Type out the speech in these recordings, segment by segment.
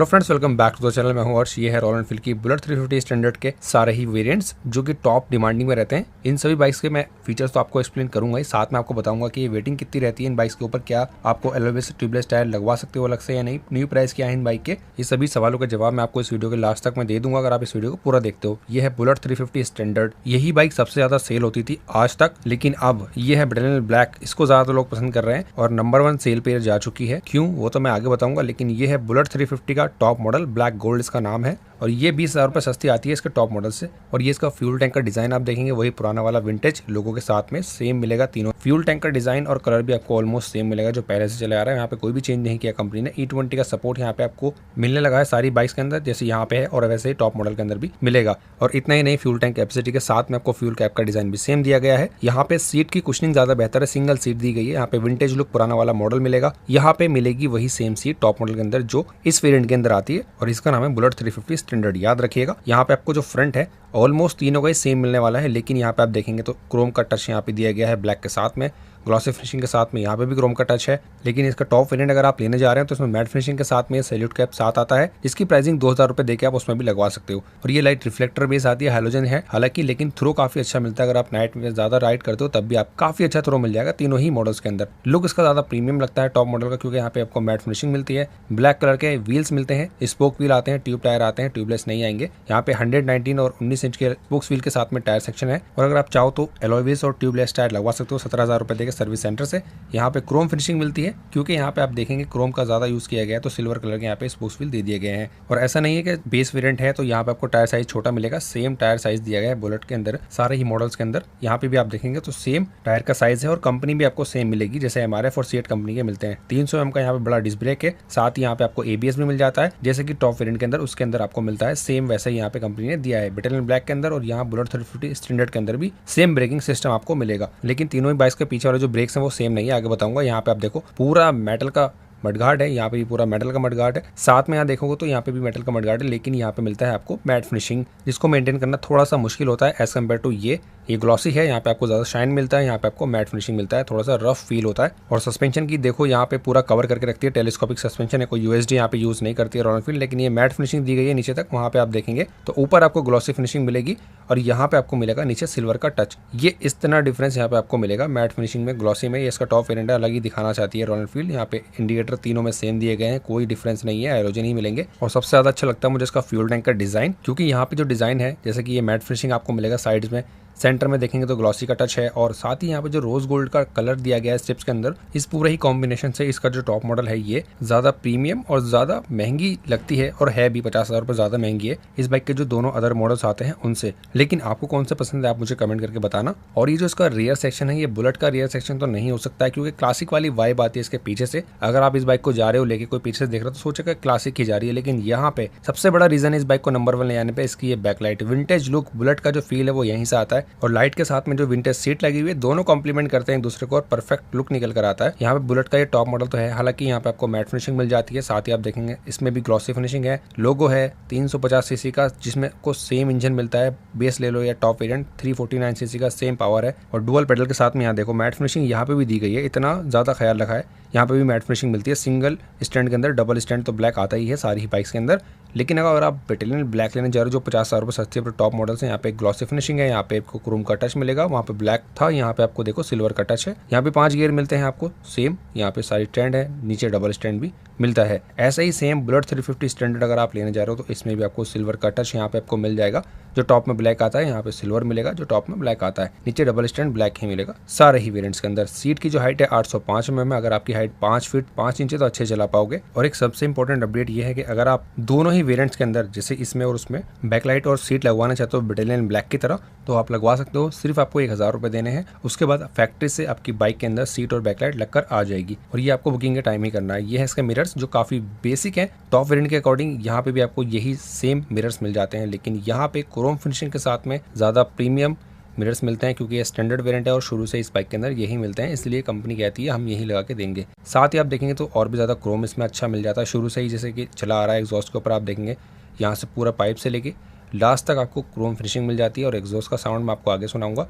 Friends, welcome back to the channel. मैं हूं हर्ष। ये है रॉयल एनफील्ड की बुलेट 350 स्टैंडर्ड के सारे ही वेरिएंट्स जो कि टॉप डिमांडिंग में रहते हैं। इन सभी बाइक्स के मैं फीचर्स तो आपको एक्सप्लेन करूंगा ही, साथ में आपको बताऊंगा कि ये वेटिंग कितनी रहती है इन बाइक्स के ऊपर, क्या आपको एलओएस ट्यूबलेस टायर लगवा सकते हो अलग से या नहीं, न्यू प्राइस क्या है इन बाइक के। ये सभी सवालों का जवाब मैं आपको इस वीडियो के लास्ट तक मैं दे दूंगा अगर आप इस वीडियो को पूरा देखते हो। ये है बुलेट 350 स्टैंडर्ड। यही बाइक सबसे ज्यादा सेल होती थी आज तक, लेकिन अब ये है ब्रिटेनियल ब्लैक। इसको ज्यादा लोग पसंद कर रहे हैं और नंबर 1 सेल पे जा चुकी है। क्यों वो तो मैं आगे बताऊंगा, लेकिन ये है बुलेट 350 का टॉप मॉडल, ब्लैक गोल्ड इसका नाम है और ये 20,000 रुपये सस्ती आती है इसके टॉप मॉडल से। और ये इसका फ्यूल टैंक का डिजाइन आप देखेंगे वही पुराना वाला विंटेज लोगों के साथ में सेम मिलेगा। तीनों फ्यूल टैंक का डिजाइन और कलर भी आपको ऑलमोस्ट सेम मिलेगा जो पहले से चले आ रहा है। यहाँ पे कोई भी चेंज नहीं किया कंपनी ने। E20 का सपोर्ट यहाँ पे आपको मिलने लगा है सारी बाइक्स के अंदर, जैसे यहाँ पे है, और वैसे ही टॉप मॉडल के अंदर भी मिलेगा। और इतना ही नहीं, फ्यूल टैंक कैपेसिटी के साथ में आपको फ्यूल कैप का डिजाइन भी सेम दिया गया है। यहाँ पे सीट की कुशनिंग ज्यादा बेहतर है, सिंगल सीट दी गई है। यहाँ पे विंटेज लुक पुराना वाला मॉडल मिलेगा। यहाँ पे मिलेगी वही सेम सीट टॉप मॉडल के अंदर जो इस वेरिएंट के अंदर आती है और इसका नाम है बुलेट 350 स्टैंडर्ड। याद रखिएगा, यहाँ पे आपको जो फ्रंट है ऑलमोस्ट तीनों का ही सेम मिलने वाला है, लेकिन यहाँ पे आप देखेंगे तो क्रोम का टच यहाँ पे दिया गया है ब्लैक के साथ में, ग्लॉसी फिनिशिंग के साथ में यहाँ पे भी क्रोम का टच है। लेकिन इसका टॉप वेरिएंट अगर आप लेने जा रहे हैं तो इसमें मैट फिनिशिंग के साथ में सैल्यूट कैप साथ आता है, जिसकी प्राइसिंग 2,000 रुपये देके आप उसमें भी लगवा सकते हो। और ये लाइट रिफ्लेक्टर बेस आती है, हैलोजन है हालांकि, लेकिन थ्रो काफी अच्छा मिलता है। अगर आप नाइट में ज्यादा राइड करते हो तब भी आप काफी अच्छा थ्रो मिल जाएगा तीनों ही मॉडल्स के अंदर। लुक इसका ज्यादा प्रीमियम लगता है टॉप मॉडल का, क्योंकि यहाँ पे आपको मैट फिनिशिंग मिलती है, ब्लैक कलर के व्हील्स मिलते हैं, स्पोक व्हील आते हैं, ट्यूब टायर आते हैं, ट्यूबलेस नहीं आएंगे। यहाँ पे 119 और 19 इंच के स्पोक्स व्हील के साथ में टायर सेक्शन है। और अगर आप चाहो तो एलॉय व्हील्स और ट्यूबलेस टायर लगवा सकते हो 17,000 रुपये देके सर्विस सेंटर से। यहाँ पे क्रोम फिनिशिंग मिलती है, क्योंकि यहाँ पे आप देखेंगे क्रोम का ज्यादा यूज किया गया है, तो सिल्वर कलर के यहाँ पे स्पोक्स व्हील दे दिए गए हैं। और ऐसा नहीं है कि बेस वेरिएंट है तो यहाँ पे आपको टायर साइज छोटा मिलेगा, सेम टायर साइज दिया गया है बुलेट के अंदर सारे ही मॉडल्स के अंदर। यहाँ पे भी आप देखेंगे तो सेम टायर का साइज है और कंपनी भी आपको सेम मिलेगी जैसे MRF और सीएट कंपनी के मिलते हैं। 300 mm का यहाँ पे बड़ा डिस्क ब्रेक है, साथ ही यहाँ पे आपको ABS भी मिल जाता है जैसे कि टॉप वेरिएंट के अंदर उसके अंदर आपको मिलता है। सेम वैसा ही यहाँ पे कंपनी ने दिया है ब्रिटेनियल ब्लैक के अंदर, और यहाँ बुलेट 350 स्टैंडर्ड के अंदर भी सेम ब्रेकिंग सिस्टम आपको मिलेगा। लेकिन तीनों ही बाइक्स के पीछे वाले जो ब्रेक्स हैं वो सेम नहीं है, आगे बताऊंगा। यहाँ पे आप देखो पूरा मेटल का मडगार्ड है, यहाँ पे भी पूरा मेटल का मडगार्ड है, साथ में यहाँ देखोगे तो यहाँ पे भी मेटल का मडगार्ड है, लेकिन यहाँ पे मिलता है आपको मैट फिनिशिंग, जिसको मेंटेन करना थोड़ा सा मुश्किल होता है एज कम्पेयर टू ये ग्लॉसी है। यहाँ पे आपको ज्यादा शाइन मिलता है, यहाँ पे आपको मैट फिनिशिंग मिलता है, थोड़ा सा रफ फील होता है। और सस्पेंशन की देखो यहाँ पे पूरा कवर करके रखती है, टेलीस्कोपिक सस्पेंशन है, कोई USD यहाँ पे यूज नहीं करती है रॉयल एनफील्ड, लेकिन ये मैट फिनिशिंग दी गई है नीचे तक। वहाँ पे आप देखेंगे तो ऊपर आपको ग्लॉसी फिनिशिंग मिलेगी और यहाँ पे आपको मिलेगा नीचे सिल्वर का टच। ये इतना डिफरेंस यहाँ पे आपको मिलेगा मैट फिनिशिंग में, ग्लॉसी में। ये इसका टॉप वेरिएंट अलग ही दिखाना चाहती है रॉयल एनफील्ड। यहाँ पे इंडिकेटर तीनों में सेम दिए गए हैं, कोई डिफरेंस नहीं है, एरोजन ही मिलेंगे। और सबसे ज्यादा अच्छा लगता है मुझे इसका फ्यूल टैंक का डिजाइन, क्योंकि यहाँ पे जो डिजाइन है जैसे कि ये मैट फिनिशिंग आपको मिलेगा साइड्स में, सेंटर में देखेंगे तो ग्लॉसी का टच है, और साथ ही यहाँ पे जो रोज गोल्ड का कलर दिया गया है स्ट्रिप्स के अंदर, इस पूरे ही कॉम्बिनेशन से इसका जो टॉप मॉडल है ये ज्यादा प्रीमियम और ज्यादा महंगी लगती है, और है भी 50,000 रुपये ज्यादा महंगी है इस बाइक के जो दोनों अदर मॉडल्स आते हैं उनसे। लेकिन आपको कौन सा पसंद है आप मुझे कमेंट करके बताना। और ये जो इसका रियर सेक्शन है, ये बुलेट का रियर सेक्शन तो नहीं हो सकता है, क्योंकि क्लासिक वाली वाइब आती है इसके पीछे से। अगर आप इस बाइक को जा रहे हो लेके, कोई पीछे से देख रहा तो सोचेगा क्लासिक ही जा रही है, लेकिन यहाँ पे सबसे बड़ा रीजन है इस बाइक को नंबर 1 ले आने पे इसकी ये बैकलाइट। विंटेज लुक बुलेट का जो फील है वो यहीं से आता है, और लाइट के साथ में जो विंटेज सीट लगी हुई है दोनों कॉम्प्लीमेंट करते हैं एक दूसरे को और परफेक्ट लुक निकल कर आता है। यहाँ पे बुलेट का ये टॉप मॉडल तो है, हालांकि यहाँ पे आपको मैट फिनिशिंग मिल जाती है, साथ ही आप देखेंगे इसमें भी ग्लॉसी फिनिशिंग है। लोगो है 350 सीसी का, जिसमें को सेम इंजन मिलता है, बेस ले लो या टॉप वेरिएंट 349 सीसी का सेम पावर है, और डुअल पेडल के साथ में यहाँ देखो मैट फिनिशिंग यहाँ पे भी दी गई है, इतना ज्यादा ख्याल रखा है। यहाँ पे भी मैट फिनिशिंग मिलती है सिंगल स्टैंड के अंदर, डबल स्टैंड तो ब्लैक आता ही है सारी ही बाइक्स के अंदर। लेकिन अगर आप ब्रिटेनियल ब्लैक लेने जा रहे हो जो 50,000 रुपये सस्ते पर टॉप मॉडल्स हैं, यहाँ पे ग्लॉसी फिनिशिंग है, यहाँ पे आपको क्रोम का टच मिलेगा, वहाँ पे ब्लैक था, यहाँ पे आपको देखो सिल्वर का टच है। यहाँ पे 5 गियर मिलते हैं आपको सेम, यहाँ पे सारी स्टैंड है, नीचे डबल स्टैंड भी मिलता है। ऐसा ही सेम बुलेट 350 स्टैंडर्ड अगर आप लेने जा रहे हो तो इसमें भी आपको सिल्वर का टच यहाँ पे आपको मिल जाएगा। जो टॉप में ब्लैक आता है यहाँ पे सिल्वर मिलेगा, जो टॉप में ब्लैक आता है नीचे डबल स्टैंड ब्लैक ही मिलेगा सारे ही वेरिएंट्स के अंदर। सीट की जो हाइट है 805 mm, अगर आपकी हाइट 5 फीट 5 इंच है तो अच्छे चला पाओगे। और एक सबसे इंपॉर्टेंट अपडेट ये है कि अगर आप दोनों ही वेरिएंट्स के अंदर जैसे इसमें और उसमें बैकलाइट और सीट लगवाना चाहते हो ब्रिटेनियल ब्लैक की तरह, तो आप लगवा सकते हो। सिर्फ आपको 1,000 रुपये देने हैं, उसके बाद फैक्ट्री से आपकी बाइक के अंदर सीट और बैकलाइट लगकर आ जाएगी, और ये आपको बुकिंग के टाइम ही करना है। ये है इसके मिरर्स जो काफी बेसिक है टॉप वेरिएंट के अकॉर्डिंग, यहाँ पे भी आपको यही सेम मिरर्स मिल जाते हैं, लेकिन यहाँ पे क्रोम फिनिशिंग के साथ में ज्यादा प्रीमियम मिरर्स मिलते हैं, क्योंकि ये स्टैंडर्ड वेरिएंट है और शुरू से इस बाइक के अंदर यही मिलते हैं, इसलिए कंपनी कहती है हम यही लगा के देंगे। साथ ही आप देखेंगे तो और भी ज़्यादा क्रोम इसमें अच्छा मिल जाता है शुरू से ही, जैसे कि चला आ रहा है एग्जॉस्ट के ऊपर आप देखेंगे यहाँ से पूरा पाइप से लेके लास्ट तक आपको क्रोम फिनिशिंग मिल जाती है। और एग्जॉस्ट का साउंड मैं आपको आगे सुनाऊंगा।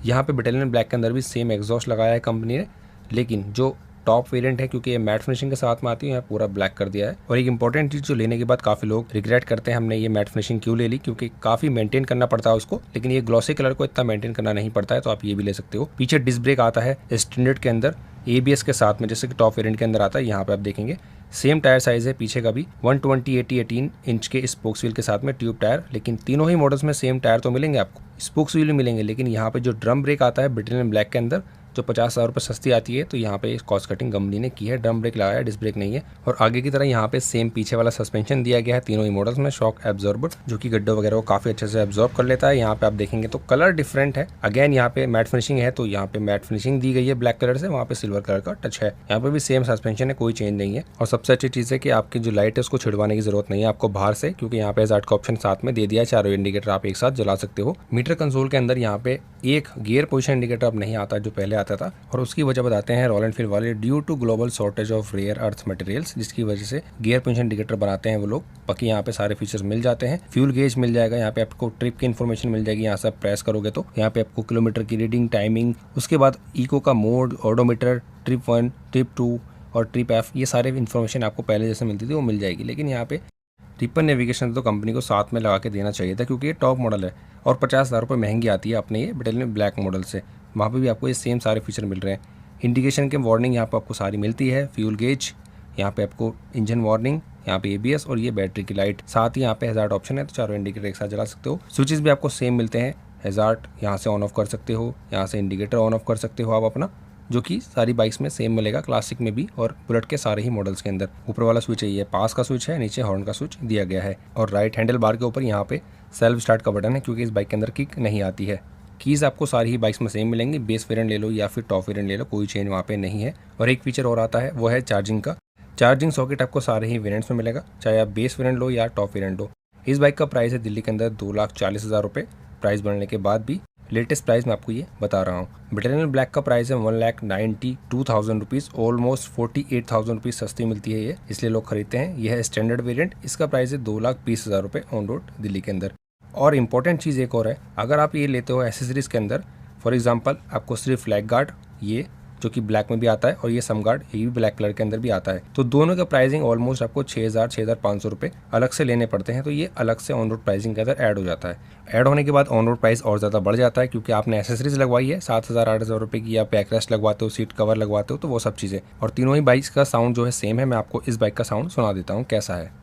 यहाँ पे ब्रिटेनियल ब्लैक के अंदर भी सेम एग्जॉस्ट लगाया है कंपनी ने, लेकिन जो टॉप वेरिएंट है क्योंकि ये मैट फिनिशिंग के साथ में आती है, यहाँ पूरा ब्लैक कर दिया है। और एक इंपॉर्टेंट चीज जो लेने के बाद काफी लोग रिग्रेट करते हैं हमने ये मैट फिनिशिंग क्यों ले ली, क्योंकि काफी मेंटेन करना पड़ता है उसको, लेकिन ये ग्लॉसी कलर को इतना मेंटेन करना नहीं पड़ता है, तो आप ये भी ले सकते हो। पीछे डिस्क ब्रेक आता है स्टैंडर्ड के अंदर ABS के साथ में, जैसे कि टॉप वेरिएंट के अंदर आता है। यहाँ पे आप देखेंगे सेम टायर साइज है पीछे का भी 120/80/18 इंच के स्पोक्स व्हील के साथ में ट्यूब टायर, लेकिन तीनों ही मॉडल्स में सेम टायर तो मिलेंगे आपको, स्पोक्स व्हील मिलेंगे, लेकिन यहाँ पे जो ड्रम ब्रेक आता है ब्रिटेनियम ब्लैक के अंदर जो 50,000 रुपये सस्ती आती है, तो यहाँ पे कॉस्ट कटिंग कंपनी ने की है, ड्रम ब्रेक लगाया है, डिस्क ब्रेक नहीं है। और आगे की तरह यहाँ पे सेम पीछे वाला सस्पेंशन दिया गया है तीनों ही मॉडल्स में, शॉक एब्जॉर्बर, जो कि गड्ढों वगैरह को काफी अच्छे से एब्जॉर्ब कर लेता है। यहाँ पे आप देखेंगे तो कलर डिफरेंट है, अगेन यहाँ पे मैट फिनिशिंग है तो यहाँ पे मैट फिनिशिंग दी गई है ब्लैक कलर से, वहाँ पे सिल्वर कलर का टच है। यहाँ पे भी सेम सस्पेंशन है, कोई चेंज नहीं है। और सबसे अच्छी चीज है कि आपकी जो लाइट है उसको छिड़वाने की जरूरत नहीं है आपको बाहर से, क्योंकि यहाँ पे हैजार्ड का ऑप्शन साथ में दे दिया है, चारों इंडिकेटर आप एक साथ जला सकते हो। मीटर कंसोल के अंदर यहाँ पे एक गियर पोजिशन इंडिकेटर अब नहीं आता जो पहले आता था, और उसकी वजह बताते हैं रॉयल एनफील्ड वाले, due to global shortage of rare earth materials, जिसकी वजह से गियर पोजिशन इंडिकेटर बनाते हैं वो लोग। बाकी यहाँ पे सारे फीचर्स मिल जाते हैं, फ्यूल गेज मिल जाएगा, यहाँ पे आपको ट्रिप की इन्फॉर्मेशन मिल जाएगी, यहाँ से आप प्रेस करोगे तो यहाँ पे आपको किलोमीटर की रीडिंग, टाइमिंग, उसके बाद इको का मोड, ऑडोमीटर, ट्रिप 1, ट्रिप 2 और ट्रिप F, ये सारे इन्फॉर्मेशन आपको पहले जैसे मिलती थी वो मिल जाएगी। लेकिन यहाँ पे ट्रिपल नेविगेशन तो कंपनी को साथ में लगा के देना चाहिए था, क्योंकि ये टॉप मॉडल है और 50,000 रुपये महंगी आती है अपने ये ब्रिटेनियम ब्लैक मॉडल से। वहाँ पे भी आपको ये सेम सारे फीचर मिल रहे हैं। इंडिकेशन के वार्निंग यहाँ पे आपको सारी मिलती है, फ्यूल गेज, यहाँ पे आपको इंजन वार्निंग, यहाँ पे ABS और ये बैटरी की लाइट, साथ ही यहाँ पे हैजार्ड ऑप्शन है, तो चारों इंडिकेटर एक साथ जला सकते हो। स्विचेस भी आपको सेम मिलते हैं, हैजार्ड यहाँ से ऑन ऑफ कर सकते हो, यहाँ से इंडिकेटर ऑन ऑफ कर सकते हो आप अपना, जो कि सारी बाइक्स में सेम मिलेगा, क्लासिक में भी और बुलेट के सारे ही मॉडल्स के अंदर। ऊपर वाला स्विच है ये पास का स्विच है, नीचे हॉर्न का स्विच दिया गया है, और राइट हैंडल बार के ऊपर यहाँ पे सेल्फ स्टार्ट का बटन है, क्योंकि इस बाइक के अंदर किक नहीं आती है। कीज़ आपको सारी ही बाइक्स में सेम मिलेंगी, बेस वेरिएंट ले लो या फिर टॉप वेरिएंट ले लो, कोई चेंज वहाँ पे नहीं है। और एक फीचर और आता है वो है चार्जिंग का। चार्जिंग सॉकेट आपको सारे ही वेरिएंट्स में मिलेगा, चाहे आप बेस वेरिएंट लो या टॉप वेरिएंट लो। इस बाइक का प्राइस है दिल्ली के अंदर 2,40,000 रुपये, प्राइस बढ़ने के बाद भी लेटेस्ट प्राइस मैं आपको ये बता रहा हूँ। ब्रिटेनियम ब्लैक का प्राइस है 1,92,000 रुपीज़, ऑलमोस्ट 48,000 रुपीज़ सस्ती मिलती है ये, इसलिए लोग खरीदते हैं। यह है स्टैंडर्ड वेरिएंट, इसका प्राइस है 2,20,000 रुपये ऑन रोड दिल्ली के अंदर। और इम्पॉर्टेंट चीज़ एक और है, अगर आप ये लेते हो एसेसरीज के अंदर, फॉर एग्जांपल आपको सिर्फ फ्लैग गार्ड, ये जो कि ब्लैक में भी आता है, और ये सम गार्ड ये भी ब्लैक कलर के अंदर भी आता है, तो दोनों का प्राइसिंग ऑलमोस्ट आपको 6,000-6,500 रुपये अलग से लेने पड़ते हैं। तो ये अलग से ऑन रोड प्राइसिंग के अंदर ऐड हो जाता है। ऐड होने के बाद ऑन रोड प्राइस और ज़्यादा बढ़ जाता है, क्योंकि आपने एसेसरीज लगवाई है 7,000-8,000 रुपये की, या बैकरेस्ट लगवाते हो, सीट कवर लगवाते हो, तो वो सब चीज़ें। और तीनों ही बाइक्स का साउंड जो है सेम है, मैं आपको इस बाइक का साउंड सुना देता हूँ कैसा है।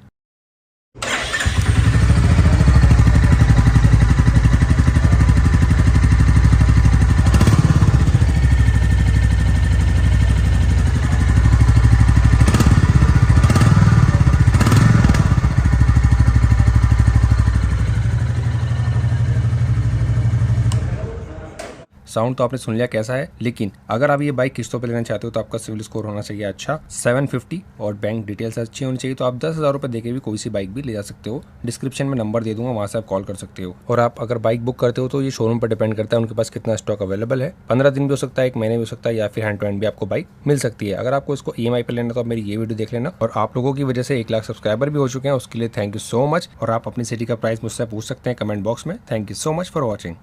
साउंड तो आपने सुन लिया कैसा है, लेकिन अगर आप ये बाइक किस्तों पे लेना चाहते हो तो आपका सिविल स्कोर होना चाहिए अच्छा 750, और बैंक डिटेल्स अच्छी होनी चाहिए, तो आप 10,000 रुपये देके भी कोई सी बाइक भी ले जा सकते हो। डिस्क्रिप्शन में नंबर दे दूंगा, वहाँ से आप कॉल कर सकते हो। और आप अगर बाइक बुक करते हो तो ये शोरूम पर डिपेंड करता है उनके पास कितना स्टॉक अवेलेबल है, 15 दिन भी हो सकता है, 1 महीने भी हो सकता है, या फिर हैंड टू हैंड भी आपको बाइक मिल सकती है। अगर आपको इसको EMI पर लेना तो आप मेरी ये वीडियो देख लेना। और आप लोगों की वजह से 1 लाख सब्सक्राइबर भी हो चुके हैं, उसके लिए थैंक यू सो मच। और आप अपनी सिटी का प्राइस मुझसे पूछ सकते हैं कमेंट बॉक्स में। Thank you so much for watching.